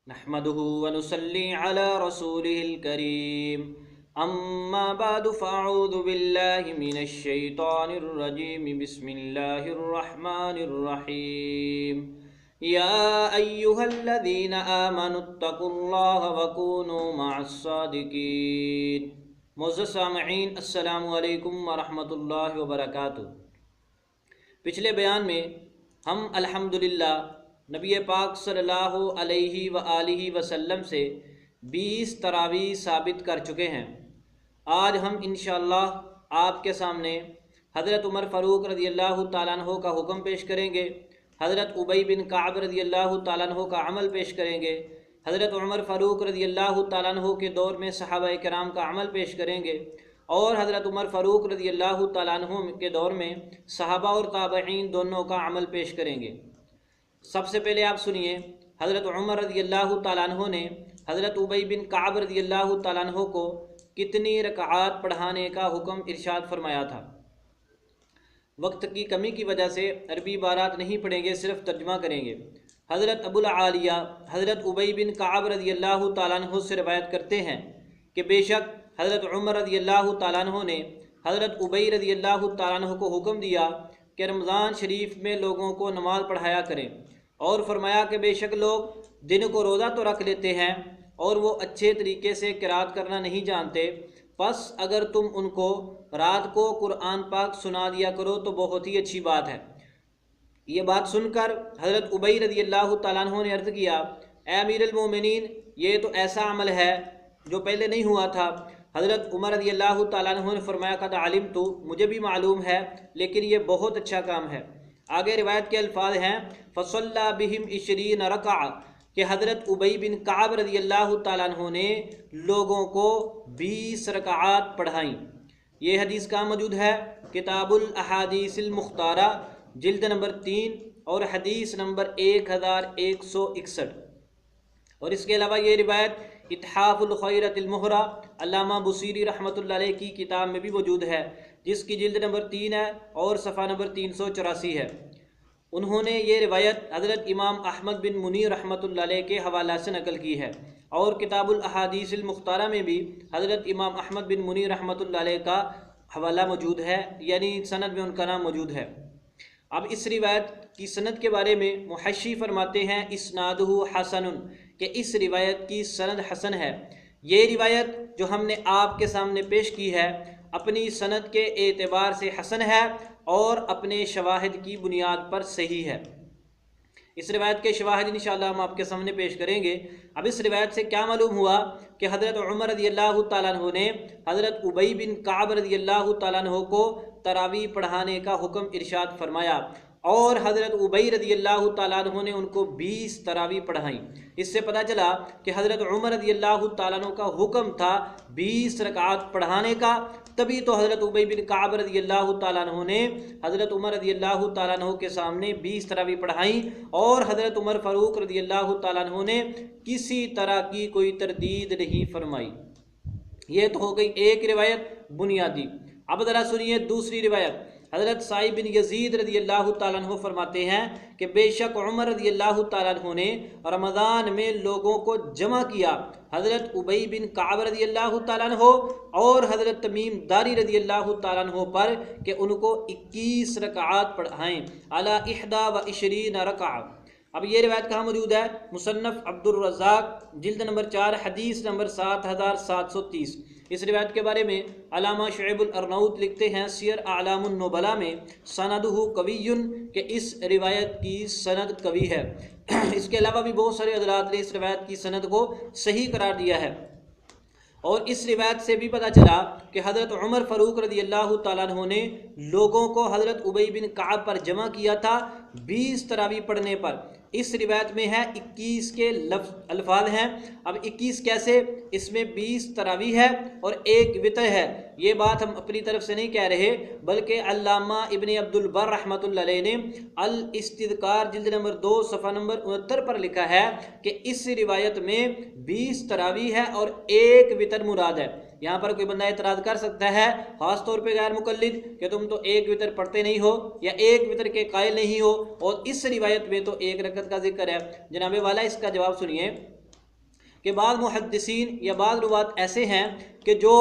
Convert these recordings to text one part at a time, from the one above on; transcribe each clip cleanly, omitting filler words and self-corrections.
نحمده ونصلي على رسوله الكريم اما بعد فاعوذ بالله من الشيطان الرجيم بسم الله الرحمن الرحيم يا ايها الذين آمنوا اتقوا الله وكونوا مع الصادقين۔ معزز سامعین، السلام علیکم ورحمۃ اللہ وبرکاتہ۔ پچھلے بیان میں ہم الحمدللہ نبی پاک صلی اللہ علیہ وآلہ وسلم سے 20 تراویح ثابت کر چکے ہیں۔ آج ہم انشاءاللہ آپ کے سامنے حضرت عمر فاروق رضی اللہ تعالیٰ عنہ کا حکم پیش کریں گے، حضرت ابی بن کعب رضی اللہ تعالیٰ عنہ کا عمل پیش کریں گے، حضرت عمر فاروق رضی اللہ تعالیٰ عنہ کے دور میں صحابہ کرام کا عمل پیش کریں گے، اور حضرت عمر فاروق رضی اللہ تعالیٰ عنہ کے دور میں صحابہ اور تابعین دونوں کا عمل پیش کریں گے۔ سب سے پہلے آپ سنیے، حضرت عمر رضی اللہ تعالیٰ عنہ نے حضرت ابی بن کعب رضی اللہ تعالیٰ عنہ کو کتنی رکعات پڑھانے کا حکم ارشاد فرمایا تھا۔ وقت کی کمی کی وجہ سے عربی عبارات نہیں پڑھیں گے، صرف ترجمہ کریں گے۔ حضرت ابو العالیہ حضرت ابی بن کعب رضی اللہ تعالیٰ عنہ سے روایت کرتے ہیں کہ بے شک حضرت عمر رضی اللہ تعالیٰ عنہ نے حضرت ابی رضی اللہ تعالیٰ عنہ کو حکم دیا کہ رمضان شریف میں لوگوں کو نماز پڑھایا کریں، اور فرمایا کہ بے شک لوگ دن کو روزہ تو رکھ لیتے ہیں اور وہ اچھے طریقے سے قرات کرنا نہیں جانتے، پس اگر تم ان کو رات کو قرآن پاک سنا دیا کرو تو بہت ہی اچھی بات ہے۔ یہ بات سن کر حضرت ابی رضی اللہ تعالیٰ عنہ نے عرض کیا، اے امیر المومنین، یہ تو ایسا عمل ہے جو پہلے نہیں ہوا تھا۔ حضرت عمر رضی اللہ تعالیٰ عنہ نے فرمایا قد علمت، مجھے بھی معلوم ہے، لیکن یہ بہت اچھا کام ہے۔ آگے روایت کے الفاظ ہیں فصلی بہم 20 رکعہ، کہ حضرت ابی بن کعب رضی اللہ تعالیٰ عنہ نے لوگوں کو 20 رکعات پڑھائیں۔ یہ حدیث کہاں موجود ہے؟ کتاب الاحادیث المختارہ، جلد نمبر 3 اور حدیث نمبر 1161۔ اور اس کے علاوہ یہ روایت اتحاف الخیرۃ المہرہ علامہ بصیری رحمۃ اللہ علیہ کی کتاب میں بھی موجود ہے، جس کی جلد نمبر 3 ہے اور صفحہ نمبر 384 ہے۔ انہوں نے یہ روایت حضرت امام احمد بن منیر رحمۃ اللہ علیہ کے حوالہ سے نقل کی ہے، اور کتاب الاحادیث المختارہ میں بھی حضرت امام احمد بن منیر رحمۃ اللہ علیہ کا حوالہ موجود ہے، یعنی سند میں ان کا نام موجود ہے۔ اب اس روایت کی سند کے بارے میں محشی فرماتے ہیں اسنادہ حسن، کہ اس روایت کی سند حسن ہے۔ یہ روایت جو ہم نے آپ کے سامنے پیش کی ہے اپنی سند کے اعتبار سے حسن ہے اور اپنے شواہد کی بنیاد پر صحیح ہے۔ اس روایت کے شواہد انشاءاللہ ہم آپ کے سامنے پیش کریں گے۔ اب اس روایت سے کیا معلوم ہوا کہ حضرت عمر رضی اللہ تعالیٰ عنہ نے حضرت ابی بن کعب رضی اللہ تعالیٰ عنہ کو تراویح پڑھانے کا حکم ارشاد فرمایا، اور حضرت ابی رضی اللہ تعالیٰ عنہ نے ان کو 20 تراویح پڑھائیں۔ اس سے پتہ چلا کہ حضرت عمر رضی اللہ تعالیٰ عنہ کا حکم تھا 20 رکعات پڑھانے کا، تبھی تو حضرت ابی بن کعب رضی اللہ تعالیٰ عنہ نے حضرت عمر رضی اللہ تعالیٰ عنہ کے سامنے 20 تراویح پڑھائیں، اور حضرت عمر فاروق رضی اللہ تعالیٰ عنہ نے کسی طرح کی کوئی تردید نہیں فرمائی۔ یہ تو ہو گئی ایک روایت بنیادی۔ اب ذرا سنیے دوسری روایت۔ حضرت سعید بن یزید رضی اللہ تعالیٰ عنہ فرماتے ہیں کہ بے شک عمر رضی اللہ تعالیٰ عنہ نے رمضان میں لوگوں کو جمع کیا، حضرت ابی بن کعب رضی اللہ تعالیٰ عنہ اور حضرت تمیم داری رضی اللہ تعالیٰ عنہ پر کہ ان کو 21 رکعات پڑھائیں، علی 21 رکعہ۔ اب یہ روایت کہاں موجود ہے؟ مصنف عبد الرزاق، جلد نمبر 4، حدیث نمبر 7730۔ اس روایت کے بارے میں علامہ شعیب الارناؤط لکھتے ہیں سیر اعلام النبلاء میں سندہ قوی، کہ اس روایت کی سند قوی ہے۔ اس کے علاوہ بھی بہت سارے حضرات نے اس روایت کی سند کو صحیح قرار دیا ہے، اور اس روایت سے بھی پتہ چلا کہ حضرت عمر فاروق رضی اللہ تعالیٰ عنہ نے لوگوں کو حضرت ابی بن کعب پر جمع کیا تھا 20 تراویح پڑھنے پر۔ اس روایت میں ہے 21 کے الفاظ ہیں۔ اب 21 کیسے؟ اس میں 20 تراویح ہے اور ایک وتر ہے۔ یہ بات ہم اپنی طرف سے نہیں کہہ رہے، بلکہ علامہ ابن عبد البر رحمۃ اللہ علیہ نے الاستذکار جلد نمبر 2 صفحہ نمبر 69 پر لکھا ہے کہ اس روایت میں 20 تراویح ہے اور ایک وتر مراد ہے۔ یہاں پر کوئی بندہ اعتراض کر سکتا ہے، خاص طور پہ غیر مقلد، کہ تم تو ایک وتر پڑھتے نہیں ہو یا ایک وتر کے قائل نہیں ہو، اور اس روایت میں تو ایک رکعت کا ذکر ہے۔ جناب والا اس کا جواب سنیے، کہ بعض محدثین یا بعض روات ایسے ہیں کہ جو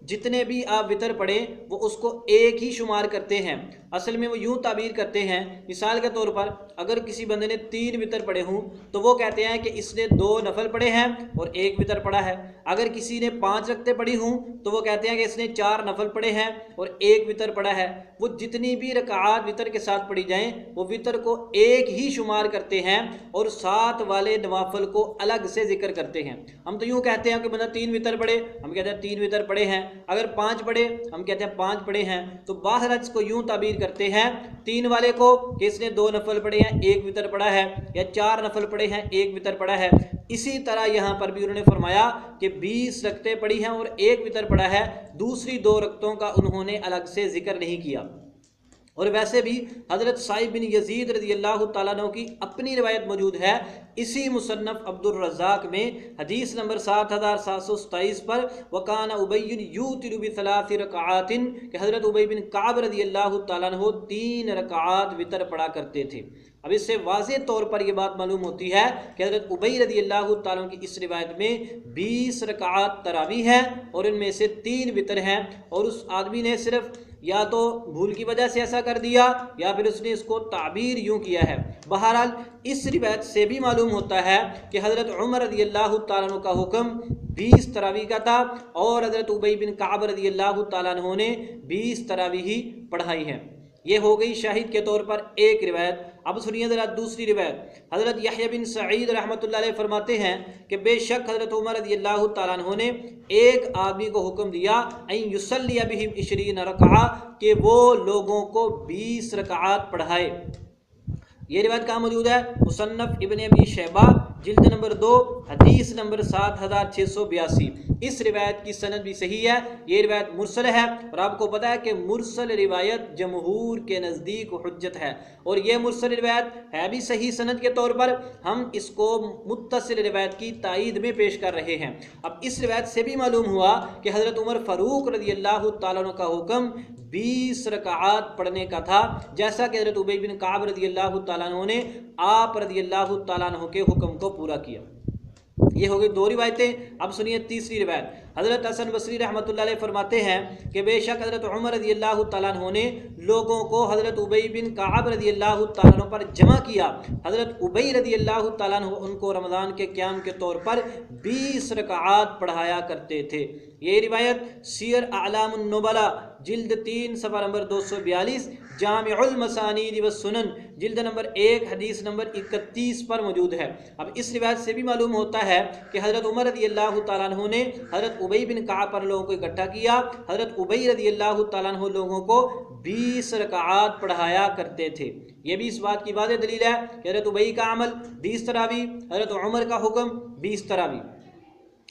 جتنے بھی آپ وطر پڑھیں وہ اس کو ایک ہی شمار کرتے ہیں۔ اصل میں وہ یوں تعبیر کرتے ہیں، مثال کے طور پر اگر کسی بندے نے 3 وطر پڑھے ہوں تو وہ کہتے ہیں کہ اس نے 2 نفل پڑھے ہیں اور 1 وطر پڑھا ہے۔ اگر کسی نے 5 رکعتیں پڑھی ہوں تو وہ کہتے ہیں کہ اس نے 4 نفل پڑھے ہیں اور 1 وطر پڑھا ہے۔ وہ جتنی بھی رکعات وطر کے ساتھ پڑھی جائیں وہ وطر کو ایک ہی شمار کرتے ہیں اور ساتھ والے نوافل کو الگ سے ذکر کرتے ہیں۔ ہم تو یوں کہتے ہیں کہ بندہ 3 وطر پڑھے، ہم کہتے ہیں 3 وطر پڑھے ہیں، اگر 5 پڑھے ہم کہتے ہیں 5 پڑھے ہیں۔ تو باہر اس کو یوں تعبیر کرتے ہیں 3 والے کو کہ اس نے 2 نفل پڑھے ہیں 1 وطر پڑھا ہے، یا 4 نفل پڑھے ہیں 1 وطر پڑھا ہے۔ اسی طرح یہاں پر بھی انہوں نے فرمایا کہ 20 رکعتیں پڑھی ہیں اور 1 وطر پڑھا ہے، دوسری 2 رکعتوں کا انہوں نے الگ سے ذکر نہیں کیا۔ اور ویسے بھی حضرت سعید بن یزید رضی اللہ تعالیٰ عنہ کی اپنی روایت موجود ہے اسی مصنف عبد الرزاق میں حدیث نمبر 7727 پر، وَكَانَ أُبَيٌّ يُوتِرُ بِثَلَاثِ رَكَعَاتٍ، کہ حضرت ابی بن کعب رضی اللہ تعالیٰ عنہ 3 رکعات وطر پڑھا کرتے تھے۔ اب اس سے واضح طور پر یہ بات معلوم ہوتی ہے کہ حضرت ابی رضی اللہ تعالیٰ عنہ کی اس روایت میں 20 رکعات تراویح ہیں اور ان میں سے 3 وطر ہیں، اور اس آدمی نے صرف یا تو بھول کی وجہ سے ایسا کر دیا یا پھر اس نے اس کو تعبیر یوں کیا ہے۔ بہرحال اس روایت سے بھی معلوم ہوتا ہے کہ حضرت عمر رضی اللہ تعالیٰ عنہ کا حکم 20 تراویح کا تھا اور حضرت ابی بن کعب رضی اللہ تعالیٰ عنہ نے 20 تراویح پڑھائی ہیں۔ یہ ہو گئی شاہد کے طور پر ایک روایت۔ اب سنیے ذرا دوسری روایت۔ حضرت یحییٰ بن سعید رحمۃ اللہ علیہ فرماتے ہیں کہ بے شک حضرت عمر رضی اللہ تعالیٰ عنہ نے ایک آدمی کو حکم دیا ان یصلی بہم 20 رکعہ، کہ وہ لوگوں کو 20 رکعات پڑھائے۔ یہ روایت کہاں موجود ہے؟ مصنف ابن ابی شیبہ جلد نمبر 2 حدیث نمبر 7682۔ اس روایت کی سند بھی صحیح ہے، یہ روایت مرسل ہے، اور آپ کو پتا ہے کہ مرسل روایت جمہور کے نزدیک حجت ہے، اور یہ مرسل روایت ہے بھی صحیح سند کے طور پر، ہم اس کو متصل روایت کی تائید میں پیش کر رہے ہیں۔ اب اس روایت سے بھی معلوم ہوا کہ حضرت عمر فاروق رضی اللہ تعالیٰ عنہ کا حکم 20 رکعات پڑھنے کا تھا، جیسا کہ حضرت ابی بن کعب رضی اللہ تعالیٰ عنہ نے آپ رضی اللہ تعالیٰ عنہ کے حکم کو پورا کیا۔ یہ ہو گئی 2 روایتیں۔ اب سنیے تیسری روایت۔ حضرت حسن بصری رحمۃ اللہ علیہ فرماتے ہیں کہ بے شک حضرت عمر رضی اللہ تعالیٰ عنہ نے لوگوں کو حضرت ابی بن کعب رضی اللہ تعالیٰ عنہ پر جمع کیا۔ حضرت ابی رضی اللہ تعالیٰ عنہ ان کو رمضان کے قیام کے طور پر 20 رکعات پڑھایا کرتے تھے۔ یہ روایت سیر اعلام النبلاء جلد 3 صفحہ نمبر 242، جامع المسانید والسنن جلد نمبر 1 حدیث نمبر 31 پر موجود ہے۔ اب اس روایت سے بھی معلوم ہوتا ہے کہ حضرت عمر رضی اللہ تعالیٰ عنہ نے حضرت ابی بن کعب پر لوگوں کو اکٹھا کیا۔ حضرت ابی رضی اللہ تعالیٰ عنہ لوگوں کو 20 رکعات پڑھایا کرتے تھے۔ یہ بھی اس بات کی واضح دلیل ہے کہ حضرت ابی کا عمل 20 تراویح، حضرت عمر کا حکم 20 تراویح۔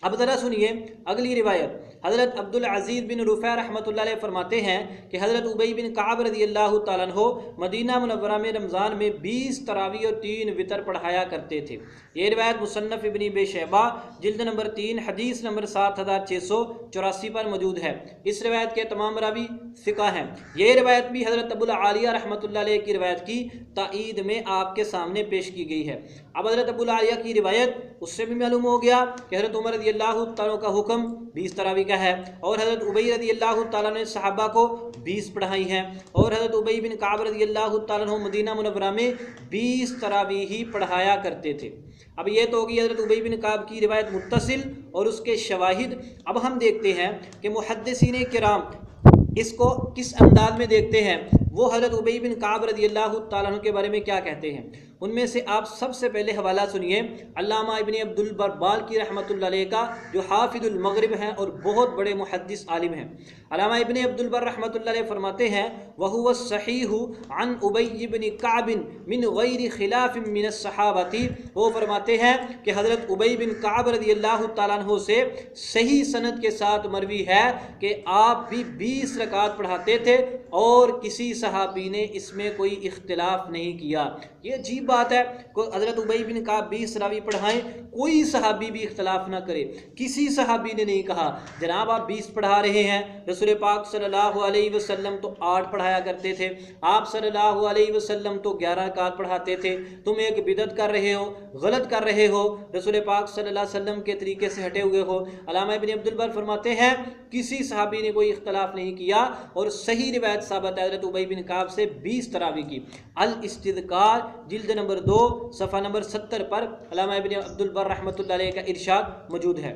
اب ذرا سنیے اگلی روایت۔ حضرت عبد العزیز بن رفیع رحمۃ اللہ علیہ فرماتے ہیں کہ حضرت ابی بن کعب رضی اللہ تعالیٰ عنہ مدینہ منورہ میں رمضان میں 20 تراویح اور 3 وطر پڑھایا کرتے تھے۔ یہ روایت مصنف ابن ابی شیبہ جلد نمبر 3 حدیث نمبر 7684 پر موجود ہے۔ اس روایت کے تمام راوی ثقہ ہیں۔ یہ روایت بھی حضرت ابو العالیہ رحمۃ اللہ علیہ کی روایت کی تائید میں آپ کے سامنے پیش کی گئی ہے۔ اب حضرت ابو العالیہ کی روایت اس سے بھی معلوم ہو گیا کہ حضرت عمر رضی اللہ تعالیٰ کا حکم 20 تراویح کا ہے، اور حضرت ابی رضی اللہ تعالیٰ نے صحابہ کو 20 پڑھائی ہیں، اور حضرت ابی بن کعب رضی اللہ تعالیٰ مدینہ منورہ میں 20 تراویح ہی پڑھایا کرتے تھے۔ اب یہ تو ہوگی حضرت ابی بن کعب کی روایت متصل اور اس کے شواہد۔ اب ہم دیکھتے ہیں کہ محدثین کرام اس کو کس انداز میں دیکھتے ہیں، وہ حضرت ابی بن کعب رضی اللہ تعالیٰ عنہ کے بارے میں کیا کہتے ہیں۔ ان میں سے آپ سب سے پہلے حوالہ سنیے علامہ ابن عبد البر بالکی رحمۃ اللہ علیہ کا، جو حافظ المغرب ہیں اور بہت بڑے محدث عالم ہیں۔ علامہ ابن عبد البر رحمۃ اللہ علیہ فرماتے ہیں وَهُوَ الصَّحِيحُ عن ابی بن کعب من غیر خلاف من الصحابة، وہ فرماتے ہیں کہ حضرت ابی بن کعب رضی اللہ تعالیٰ عنہ سے صحیح سند کے ساتھ مروی ہے کہ آپ بھی 20 رکعات پڑھاتے تھے اور کسی صحابی نے اس میں کوئی اختلاف نہیں کیا۔ یہ عجیب بات ہے کہ حضرت ابی بن کعب 20 تراویح پڑھائیں، کوئی صحابی بھی اختلاف نہ کرے، کسی صحابی نے نہیں کہا جناب آپ 20 پڑھا رہے ہیں، رسول پاک صلی اللہ علیہ وسلم تو 8 پڑھایا کرتے تھے، آپ صلی اللہ علیہ وسلم تو 11 رکعت پڑھاتے تھے، تم ایک بدعت کر رہے ہو، غلط کر رہے ہو، رسول پاک صلی اللہ علیہ وسلم کے طریقے سے ہٹے ہوئے ہو۔ علامہ ابن عبد البر فرماتے ہیں کسی صحابی نے کوئی اختلاف نہیں کیا اور صحیح روایت ثابت ہے حضرت ابی بن کعب سے 20 تراویح کی۔ الاستذکار جلد نمبر 2 صفحہ نمبر 70 پر علامہ ابن عبد البر رحمۃ اللہ علیہ کا ارشاد موجود ہے۔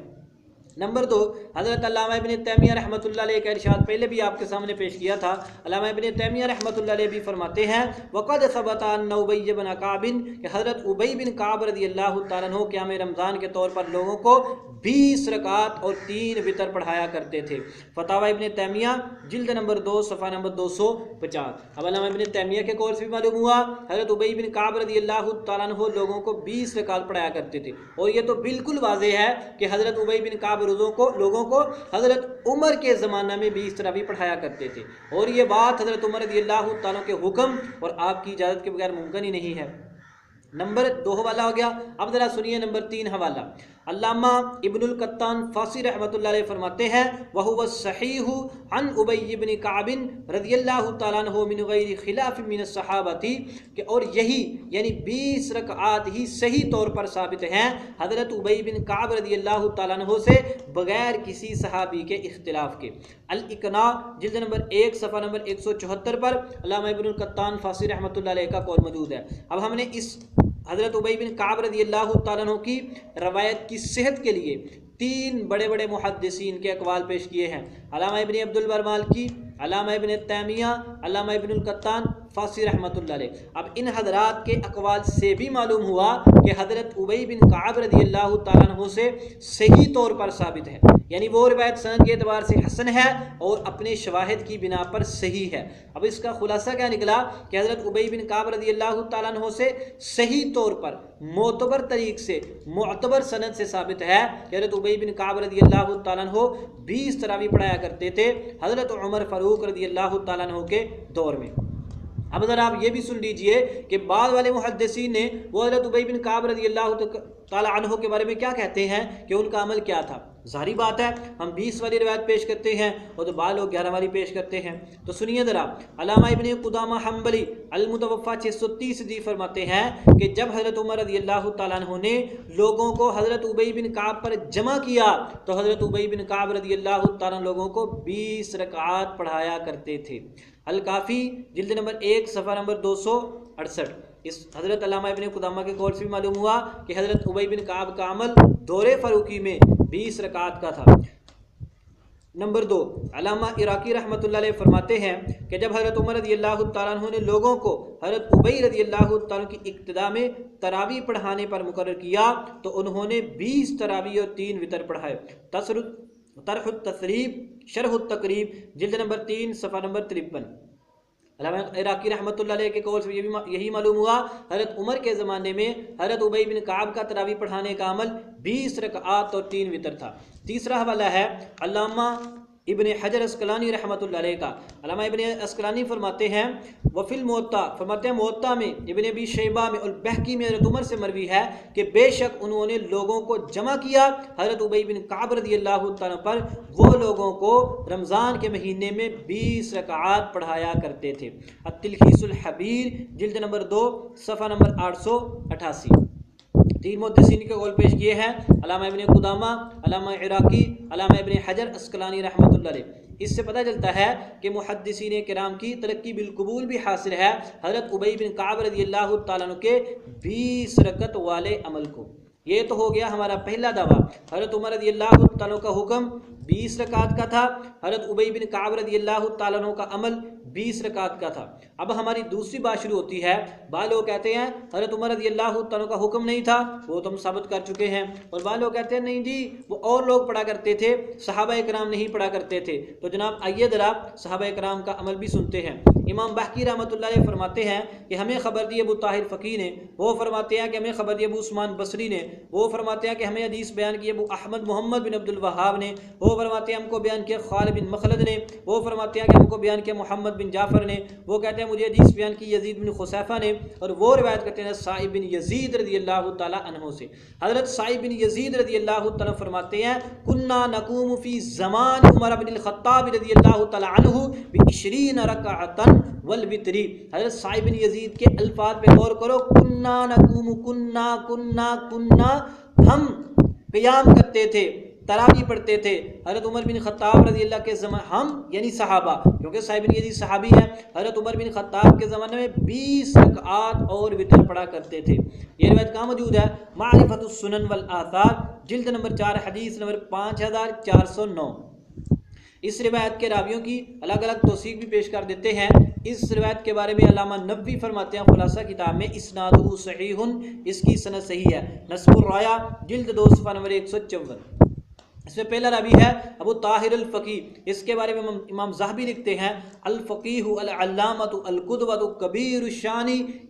نمبر 2، حضرت علامہ ابن تیمیہ رحمۃ اللہ علیہ کا ارشاد پہلے بھی آپ کے سامنے پیش کیا تھا۔ علامہ ابن تیمیہ رحمۃ اللہ علیہ بھی فرماتے ہیں وقد ثبت ان ابی بن کعب کہ حضرت ابی بن کعب رضی اللہ تعالیٰ عنہ قیام رمضان کے طور پر لوگوں کو 20 رکعت اور 3 وتر پڑھایا کرتے تھے۔ فتاوی ابن تیمیہ جلد نمبر 2 صفحہ نمبر 250۔ اب علامہ ابن تیمیہ کے قول سے بھی معلوم ہوا حضرت ابی بن کعب رضی اللہ تعالیٰ عنہ لوگوں کو 20 رکعت پڑھایا کرتے تھے، اور یہ تو بالکل واضح ہے کہ حضرت ابی بن کعب لوگوں کو حضرت عمر کے زمانہ میں 20 تراویح پڑھایا کرتے تھے، اور یہ بات حضرت عمر رضی اللہ تعالیٰ کے حکم اور آپ کی اجازت کے بغیر ممکن ہی نہیں ہے۔ نمبر 2 حوالہ ہو گیا، اب ذرا سنیے نمبر 3 حوالہ۔ علامہ ابن القطان فاسی رحمۃ اللہ علیہ فرماتے ہیں وَهُوَ الصَّحِيحُ عن ابی بن کعب رضی اللہ تعالیٰ عنہ من غیر خلاف من الصحابة، کہ اور یہی یعنی 20 رکعات ہی صحیح طور پر ثابت ہیں حضرت ابی بن کعب رضی اللہ تعالیٰ عنہ سے بغیر کسی صحابی کے اختلاف کے۔ الاقناع جلد نمبر 1 صفحہ نمبر 174 پر علامہ ابن القطان فاسی رحمۃ اللہ علیہ کا قول موجود ہے۔ اب ہم نے اس حضرت ابی بن کعب رضی اللہ تعالیٰ عنہ کی روایت کی صحت کے لیے 3 بڑے بڑے محدثین کے اقوال پیش کیے ہیں، علامہ ابن عبد البر مالکی، علامہ ابن تیمیہ، علامہ ابن القطان فاسی رحمۃ اللہ علیہ۔ اب ان حضرات کے اقوال سے بھی معلوم ہوا کہ حضرت ابی بن کعب رضی اللہ تعالیٰ عنہ سے صحیح طور پر ثابت ہے، یعنی وہ روایت سند کے اعتبار سے حسن ہے اور اپنے شواہد کی بنا پر صحیح ہے۔ اب اس کا خلاصہ کیا نکلا کہ حضرت ابی بن کعب رضی اللہ تعالیٰ عنہ سے صحیح طور پر معتبر طریق سے معتبر سند سے ثابت ہے کہ حضرت ابی بن کعب رضی اللہ تعالیٰ عنہ 20 تراویح پڑھایا کرتے تھے حضرت عمر فاروق رضی اللہ تعالیٰ عنہ کے دور میں۔ اب ذرا آپ یہ بھی سن لیجئے کہ بعض والے محدثین نے وہ حضرت ابی بن کعب رضی اللہ تعالیٰ عنہ کے بارے میں کیا کہتے ہیں کہ ان کا عمل کیا تھا۔ ظاہری بات ہے ہم 20 والی روایت پیش کرتے ہیں اور تو بعض لوگ 11 والی پیش کرتے ہیں، تو سنیے ذرا۔ علامہ ابن قدامہ حنبلی المتوفی 630 فرماتے ہیں کہ جب حضرت عمر رضی اللہ تعالیٰ عنہ نے لوگوں کو حضرت ابی بن کعب پر جمع کیا تو حضرت ابی بن کعب رضی اللہ تعالیٰ لوگوں کو 20 رکعات پڑھایا کرتے تھے۔ الکافی جلد نمبر 1 صفحہ نمبر 268۔ اس حضرت علامہ ابن قدامہ کے قول سے بھی معلوم ہوا کہ حضرت ابی بن کعب کا عمل دور فاروقی میں 20 رکعات کا تھا۔ نمبر 2، علامہ عراقی رحمۃ اللہ علیہ فرماتے ہیں کہ جب حضرت عمر رضی اللہ تعالیٰ عنہ نے لوگوں کو حضرت ابی رضی اللہ تعالیٰ کی اقتداء میں تراویح پڑھانے پر مقرر کیا تو انہوں نے 20 تراویح اور 3 وتر پڑھائے۔ طرح التصریب شرح التقریب جلد نمبر 3 صفحہ نمبر 53۔ علامہ عراقی رحمۃ اللہ علیہ کے قول سے یہی معلوم ہوا حضرت عمر کے زمانے میں حضرت ابی بن کعب کا تراویح پڑھانے کا عمل 20 رکعات اور 3 وتر تھا۔ تیسرا حوالہ ہے علامہ ابن حجر اسقلانی رحمۃ اللہ علیہ کا۔ علامہ ابن اسقلانی فرماتے ہیں وفی الموطا، فرماتے ہیں موطا میں ابن ابی شیبہ میں اور بہقی میں حضرت عمر سے مروی ہے کہ بے شک انہوں نے لوگوں کو جمع کیا حضرت ابی بن کعب رضی اللہ تعالیٰ پر، وہ لوگوں کو رمضان کے مہینے میں 20 رکعات پڑھایا کرتے تھے۔ التلخیص الحبیر جلد نمبر 2 صفحہ نمبر 888۔ 3 محدثین کے قول پیش کیے ہیں، علامہ ابن قدامہ، علامہ عراقی، علامہ ابن حجر اسقلانی رحمۃ اللہ علیہ۔ اس سے پتہ چلتا ہے کہ محدثین کرام کی ترقی بالقبول بھی حاصل ہے حضرت ابی بن کعب رضی اللہ تعالیٰ عنہ کے 20 رکعت والے عمل کو۔ یہ تو ہو گیا ہمارا پہلا دعویٰ، حضرت عمر رضی اللہ تعالیٰ کا حکم 20 رکعت کا تھا، حضرت ابی بن کعب رضی اللہ تعالیٰ عنہ کا عمل 20 رکعت کا تھا۔ اب ہماری دوسری بات شروع ہوتی ہے، بعض لوگ کہتے ہیں حضرت عمر رضی اللہ تعالیٰ کا حکم نہیں تھا، وہ تو ہم ثابت کر چکے ہیں، اور بعض لوگ کہتے ہیں نہیں جی وہ اور لوگ پڑھا کرتے تھے، صحابہ کرام نہیں پڑھا کرتے تھے۔ تو جناب آئیے ذرا صحابہ کرام کا عمل بھی سنتے ہیں۔ امام بہقی رحمۃ اللہ علیہ فرماتے ہیں کہ ہمیں خبر دی ابو طاہر فقی نے، وہ فرماتے ہیں کہ ہمیں خبر دی ابو عثمان بصری نے، وہ فرماتے ہیں کہ ہمیں حدیث بیان کی ابو احمد محمد بن عبد الوہاب نے، وہ فرماتے ہیں ہم کو بیان کیا خالد بن مخلد نے، وہ فرماتے ہیں کہ ہم کو بیان کیا محمد بن جعفر نے، وہ کہتے ہیں مجھے حدیث بیان کی یزید بن خصیفہ نے، اور وہ روایت کرتے ہیں صائب بن یزید رضی اللہ تعالیٰ عنہ سے۔ حضرت صائب بن یزید رضی اللہ تعالیٰ فرماتے ہیں کننا نقوم فی زمان عمر بن الخطاب رضی اللہ تعالیٰ عنہ ب20 رکعۃ والوتر۔ حضرت صائب بن یزید کے الفاظ پہ غور کرو، کننا نقوم، کننا ہم قیام کرتے تھے، تراویح پڑھتے تھے حضرت عمر بن خطاب رضی اللہ کے زمانے، ہم یعنی صحابہ، کیونکہ صائب بن یزید صحابی ہیں، حضرت عمر بن خطاب کے زمانے میں 20 رکعات اور وتر پڑھا کرتے تھے۔ یہ روایت کہاں موجود ہے؟ معرفت السنن والآثار جلد نمبر 4 حدیث نمبر 5409۔ اس روایت کے راویوں کی الگ الگ توثیق بھی پیش کر دیتے ہیں۔ اس روایت کے بارے میں علامہ نووی فرماتے ہیں خلاصہ کتاب میں اسنادہ صحیح، اس کی سند صحیح ہے، نصب الرایا جلد 2 صفحہ نمبر 154۔ اس میں پہلا راوی ہے ابو طاہر الفقی، اس کے بارے میں امام ذہبی لکھتے ہیں الفقیہ العلامۃ القدوۃ کبیر الشان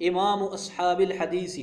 امام اصحاب الحدیث،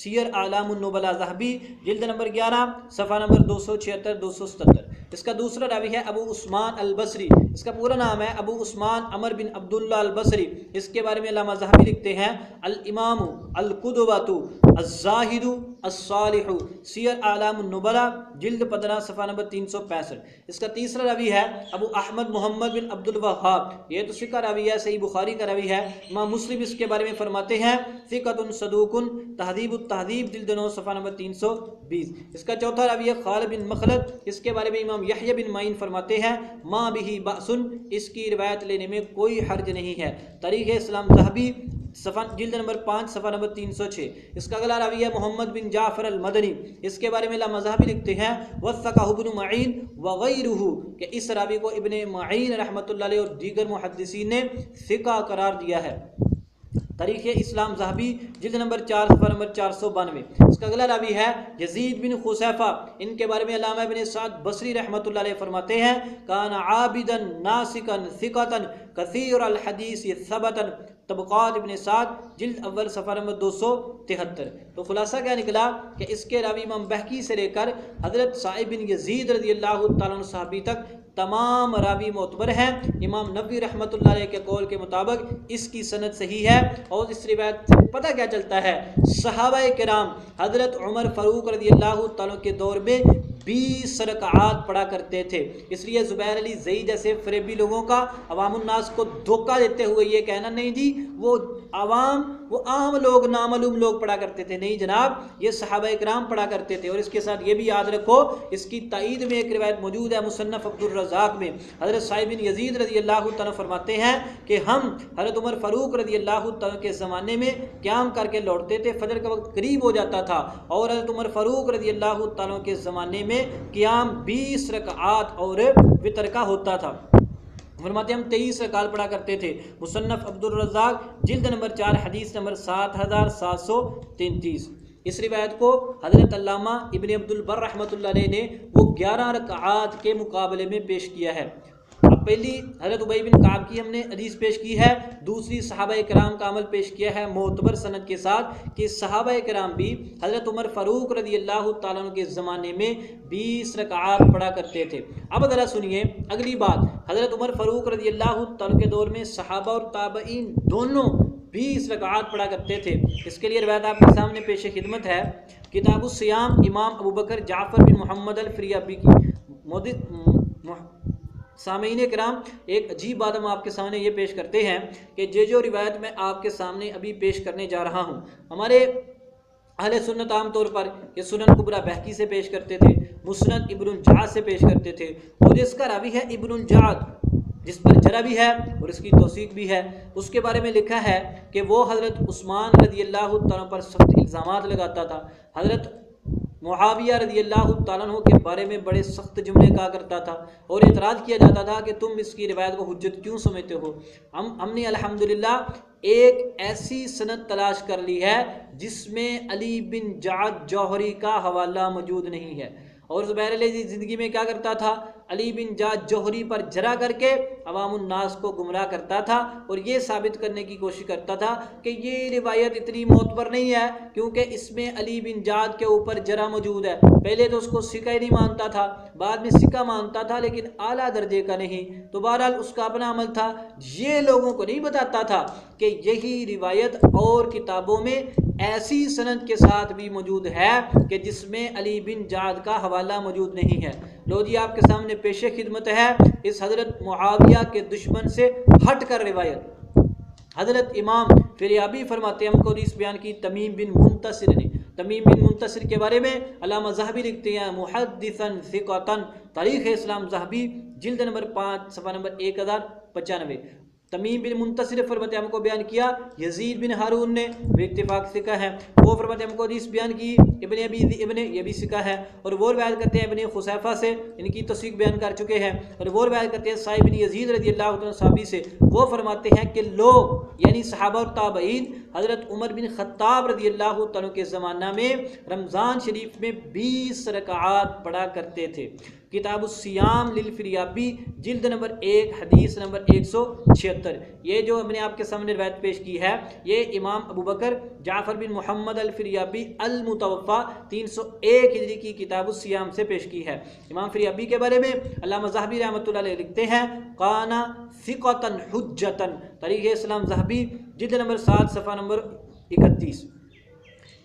سیر اعلام النبلاء ذہبی جلد نمبر 11 صفحہ نمبر 276 277۔ اس کا دوسرا راوی ہے ابو عثمان البصری، اس کا پورا نام ہے ابو عثمان عمر بن عبداللہ البصری، اس کے بارے میں علامہ ذہبی لکھتے ہیں الامام القدوۃ الزاہد الصالح، سیر اعلام النبلاء جلد 15 صفحہ نمبر 365۔ اس کا تیسرا راوی ہے ابو احمد محمد بن عبد الوہاب، یہ تو ثقہ راوی ہے، صحیح بخاری کا راوی ہے، امام مسلم اس کے بارے میں فرماتے ہیں ثقۃ صدوق، تہذیب التہذیب جلد 9 صفحہ نمبر 320۔ اس کا چوتھا راوی ہے خالد بن مخلد، اس کے بارے میں امام یحییٰ بن معین فرماتے ہیں ما بہ بأس، اس کی روایت لینے میں کوئی حرج نہیں ہے، تاریخ اسلام ذہبی صفحہ جلد نمبر 5 صفحہ نمبر 306۔ اس کا اگلا راوی ہے محمد بن جعفر المدنی، اس کے بارے میں علامہ ذہبی لکھتے ہیں وثقہ ابن معین وغیرہ، کہ اس راوی کو ابن معین رحمۃ اللہ علیہ اور دیگر محدثین نے ثقہ قرار دیا ہے، تاریخ اسلام ذہبی جلد نمبر 4 صفحہ نمبر 492۔ اس کا اگلا راوی ہے یزید بن خصیفہ، ان کے بارے میں علامہ ابن سعد بصری رحمۃ اللہ علیہ فرماتے ہیں کان عابدا ناسکا ثقتا کثیر الحدیث ثبتا، طبقات ابن سعد جلد اول صفحہ نمبر 273۔ تو خلاصہ کیا نکلا کہ اس کے راوی امام بہقی سے لے کر حضرت صائب بن یزید رضی اللہ تعالیٰ عنہ صحابی تک تمام راوی معتبر ہیں۔ امام نووی رحمۃ اللہ علیہ کے قول کے مطابق اس کی سند صحیح ہے، اور اس روایت سے پتہ کیا چلتا ہے صحابہ کرام حضرت عمر فاروق رضی اللہ تعالیٰ کے دور میں 20 رکعات پڑھا کرتے تھے، اس لیے زبیر علی زئی جیسے فریبی لوگوں کا عوام الناس کو دھوکہ دیتے ہوئے یہ کہنا نہیں جی وہ عام لوگ نامعلوم لوگ پڑھا کرتے تھے، نہیں جناب، یہ صحابہ کرام پڑھا کرتے تھے۔ اور اس کے ساتھ یہ بھی یاد رکھو اس کی تائید میں ایک روایت موجود ہے مصنف عبد الرزاق میں، حضرت صائب بن یزید رضی اللہ تعالیٰ فرماتے ہیں کہ ہم حضرت عمر فاروق رضی اللہ تعالیٰ کے زمانے میں قیام کر کے لوٹتے تھے، فجر کا وقت قریب ہو جاتا تھا، اور حضرت عمر فاروق رضی اللہ تعالیٰ کے زمانے میں قیام 20 رکعات اور وتر کا ہوتا تھا۔ فرماتے ہم 23 رکعات پڑھا کرتے تھے، مصنف عبد الرزاق جلد نمبر 4 حدیث نمبر 7733۔ اس روایت کو حضرت علامہ ابن عبد البر رحمۃ اللہ علیہ نے وہ 11 رکعات کے مقابلے میں پیش کیا ہے۔ اب پہلی حضرت ابی بن کعب کی ہم نے حدیث پیش کی ہے، دوسری صحابہ کرام کا عمل پیش کیا ہے معتبر سند کے ساتھ کہ صحابہ کرام بھی حضرت عمر فاروق رضی اللہ تعالیٰ عنہ کے زمانے میں 20 رکعات پڑھا کرتے تھے۔ اب ذرا سنیے اگلی بات، حضرت عمر فاروق رضی اللہ تعالیٰ کے دور میں صحابہ اور تابعین دونوں 20 رکعات پڑھا کرتے تھے۔ اس کے لیے روایت آپ کے سامنے پیش خدمت ہے، کتاب الصیام امام ابو بکر جعفر بن محمد الفریابی کی۔ سامعین کرام، ایک عجیب بات ہم آپ کے سامنے یہ پیش کرتے ہیں کہ جو روایت میں آپ کے سامنے ابھی پیش کرنے جا رہا ہوں، ہمارے اہل سنت عام طور پر یہ سنن کبریٰ بہقی سے پیش کرتے تھے، مسند ابن الجعد سے پیش کرتے تھے، اور جس کا راوی ہے ابن الجعد جس پر جرح بھی ہے اور اس کی توثیق بھی ہے، اس کے بارے میں لکھا ہے کہ وہ حضرت عثمان رضی اللہ تعالیٰ پر سخت الزامات لگاتا تھا، حضرت معاویہ رضی اللہ تعالیٰ عنہ کے بارے میں بڑے سخت جملے کہا کرتا تھا، اور اعتراض کیا جاتا تھا کہ تم اس کی روایت کو حجت کیوں سمجھتے ہو۔ ہم نے الحمدللہ ایک ایسی سند تلاش کر لی ہے جس میں علی بن جعد جوہری کا حوالہ موجود نہیں ہے، اور زبیر علیہ زندگی میں کیا کرتا تھا، علی بن جاد جوہری پر جرا کر کے عوام الناس کو گمراہ کرتا تھا اور یہ ثابت کرنے کی کوشش کرتا تھا کہ یہ روایت اتنی معتبر نہیں ہے کیونکہ اس میں علی بن جاد کے اوپر جرا موجود ہے۔ پہلے تو اس کو سکہ ہی نہیں مانتا تھا، بعد میں سکہ مانتا تھا لیکن اعلیٰ درجے کا نہیں، تو بہرحال اس کا اپنا عمل تھا۔ یہ لوگوں کو نہیں بتاتا تھا کہ یہی روایت اور کتابوں میں ایسی سند کے ساتھ بھی موجود ہے کہ جس میں علی بن جاد کا حوالہ موجود نہیں ہے۔ لو جی آپ کے سامنے پیش خدمت ہے اس حضرت معاویہ کے دشمن سے ہٹ کر روایت۔ حضرت امام فریابی فرماتے ہیں، ہم کو حدیث بیان کی تمیم بن منتصر نے۔ تمیم بن منتصر کے بارے میں علامہ ذہبی لکھتے ہیں محدثاً ثقۃً، تاریخ اسلام ذہبی جلد نمبر 5 صفحہ نمبر 1095۔ تمیم بن منتصر فرماتے ہم کو بیان کیا یزید بن ہارون نے، اتفاق ثقہ ہے، وہ فرماتے ہم کو حدیث بیان کی ابن یہ بھی ثقہ ہے، اور وہ روایت کرتے ہیں ابن خزیفہ سے، ان کی توثیق بیان کر چکے ہیں، اور وہ روایت کرتے ہیں صاحب بن یزید رضی اللہ عنہ صحابی سے، وہ فرماتے ہیں کہ لوگ یعنی صحابہ اور تابعین حضرت عمر بن خطاب رضی اللہ عنہ کے زمانہ میں رمضان شریف میں 20 رکعات پڑھا کرتے تھے۔ کتاب الصیام للفریابی جلد نمبر 1 حدیث نمبر 176۔ یہ جو ہم نے آپ کے سامنے روایت پیش کی ہے یہ امام ابو بکر جعفر بن محمد الفریابی المتوفا 301 ہجری کی کتاب الصیام سے پیش کی ہے۔ امام فریابی کے بارے میں علامہ ذہبی رحمۃ اللہ علیہ لکھتے ہیں قانا ثقۃً حجۃً، تاریخ اسلام ذہبی جلد نمبر 7 صفحہ نمبر 31۔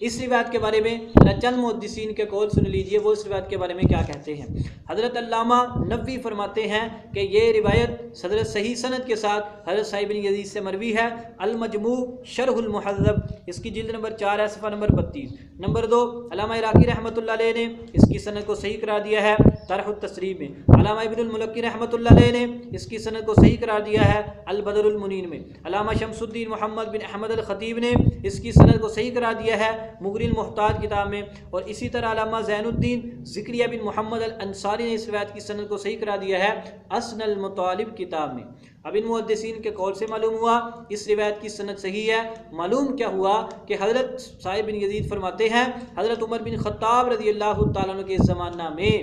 اس روایت کے بارے میں چند محدثین کے قول سن لیجئے، وہ اس روایت کے بارے میں کیا کہتے ہیں۔ حضرت علامہ نووی فرماتے ہیں کہ یہ روایت صدر صحیح سند کے ساتھ حضرت صاحب بن یزید سے مروی ہے۔ المجموع شرح المحذب اس کی جلد نمبر 4 ہے صفحہ نمبر 32۔ نمبر 2 علامہ عراقی رحمۃ اللہ علیہ نے اس کی سند کو صحیح قرار دیا ہے طرح التصریح میں۔ علامہ ابن الملکی رحمۃ اللہ علیہ نے اس کی سند کو صحیح قرار دیا ہے البدر المنیر میں۔ علامہ شمس الدین محمد بن احمد الخطیب نے اس کی سند کو صحیح قرار دیا ہے مغنی المحتاج کتاب میں، اور اسی طرح علامہ زین الدین ذکریہ بن محمد الانصاری نے اس روایت کی سند کو صحیح قرار دیا ہے اسن المطالب کتاب میں۔ اب ان محدثین کے قول سے معلوم ہوا اس روایت کی سند صحیح ہے۔ معلوم کیا ہوا کہ حضرت صاحب بن یزید فرماتے ہیں حضرت عمر بن خطاب رضی اللہ تعالیٰ عنہ کے زمانہ میں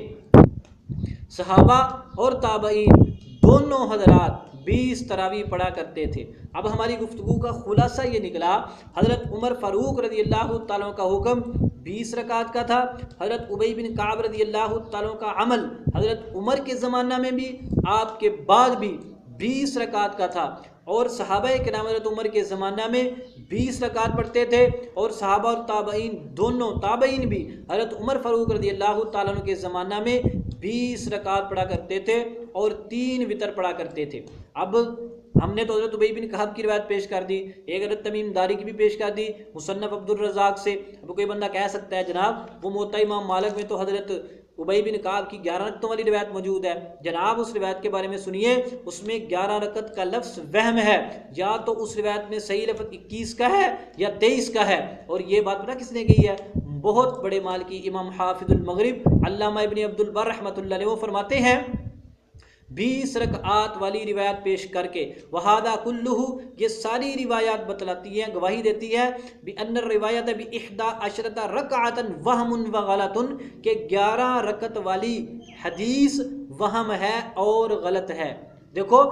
صحابہ اور تابعین دونوں حضرات 20 تراویح پڑھا کرتے تھے۔ اب ہماری گفتگو کا خلاصہ یہ نکلا حضرت عمر فاروق رضی اللہ تعالیٰ کا حکم 20 رکعت کا تھا، حضرت ابی بن کعب رضی اللہ تعالیٰ کا عمل حضرت عمر کے زمانہ میں بھی آپ کے بعد بھی 20 رکعت کا تھا، اور صحابہ کرام حضرت عمر کے زمانہ میں 20 رکعت پڑھتے تھے، اور صحابہ اور تابعین دونوں تابعین بھی حضرت عمر فاروق رضی اللہ تعالیٰ عنہ کے زمانہ میں 20 رکعت پڑھا کرتے تھے اور 3 وتر پڑھا کرتے تھے۔ اب ہم نے تو حضرت ابی بن کعب کی روایت پیش کر دی، ایک حضرت تمیم داری کی بھی پیش کر دی مصنف عبد الرزاق سے۔ اب کوئی بندہ کہہ سکتا ہے جناب وہ موطا امام مالک میں تو حضرت ابی بن کعب کی 11 رکعتوں والی روایت موجود ہے۔ جناب اس روایت کے بارے میں سنیے، اس میں 11 رکعت کا لفظ وہم ہے، یا تو اس روایت میں صحیح لفظ 21 کا ہے یا 23 کا ہے، اور یہ بات پتہ کس نے کہی ہے؟ بہت بڑے مالکی امام حافظ المغرب علامہ ابن عبد البر رحمۃ اللہ علیہ وہ فرماتے ہیں 20 رکعات والی روایت پیش کر کے وہذا کلہ یہ ساری روایات بتلاتی ہیں، گواہی دیتی ہے بأن الروایت ب11 رکعۃ وہم وغلط کہ 11 رکعت والی حدیث وہم ہے اور غلط ہے۔ دیکھو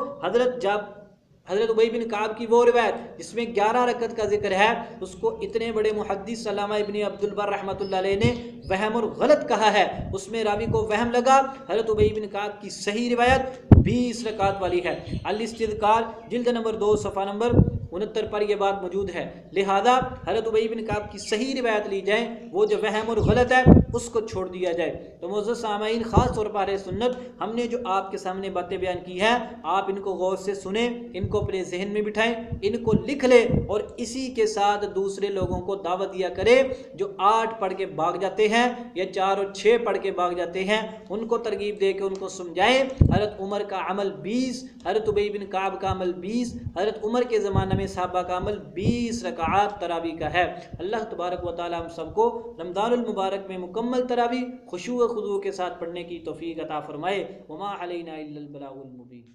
حضرت ابی بن کعب کی وہ روایت جس میں 11 رکعت کا ذکر ہے، اس کو اتنے بڑے محدث علامہ ابن عبد البر رحمۃ اللہ علیہ نے وہم اور غلط کہا ہے، اس میں راوی کو وہم لگا۔ حضرت ابی بن کعب کی صحیح روایت 20 رکعت والی ہے۔ الاستذکار جلد نمبر 2 صفحہ نمبر 69 پر یہ بات موجود ہے، لہذا حضرت ابی بن کعب کی صحیح روایت لی جائے، وہ جو وہم اور غلط ہے اس کو چھوڑ دیا جائے۔ تو معزز سامعین، خاص طور پر سنت ہم نے جو آپ کے سامنے باتیں بیان کی ہیں آپ ان کو غور سے سنیں، ان کو اپنے ذہن میں بٹھائیں، ان کو لکھ لیں، اور اسی کے ساتھ دوسرے لوگوں کو دعوت دیا کرے جو 8 پڑھ کے بھاگ جاتے ہیں یا 4 اور 6 پڑھ کے بھاگ جاتے ہیں، ان کو ترغیب دے کے ان کو سمجھائیں حضرت عمر کا عمل 20، حضرت ابی بن کعب کا عمل 20، حضرت عمر کے زمانہ میں صحابہ کا عمل 20 رکعات تراویح کا ہے۔ اللہ تبارک و تعالی ہم سب کو رمضان المبارک میں مکمل تراویح خشوع و خضوع کے ساتھ پڑھنے کی توفیق عطا فرمائے۔ وما علینا الا البلاغ المبین۔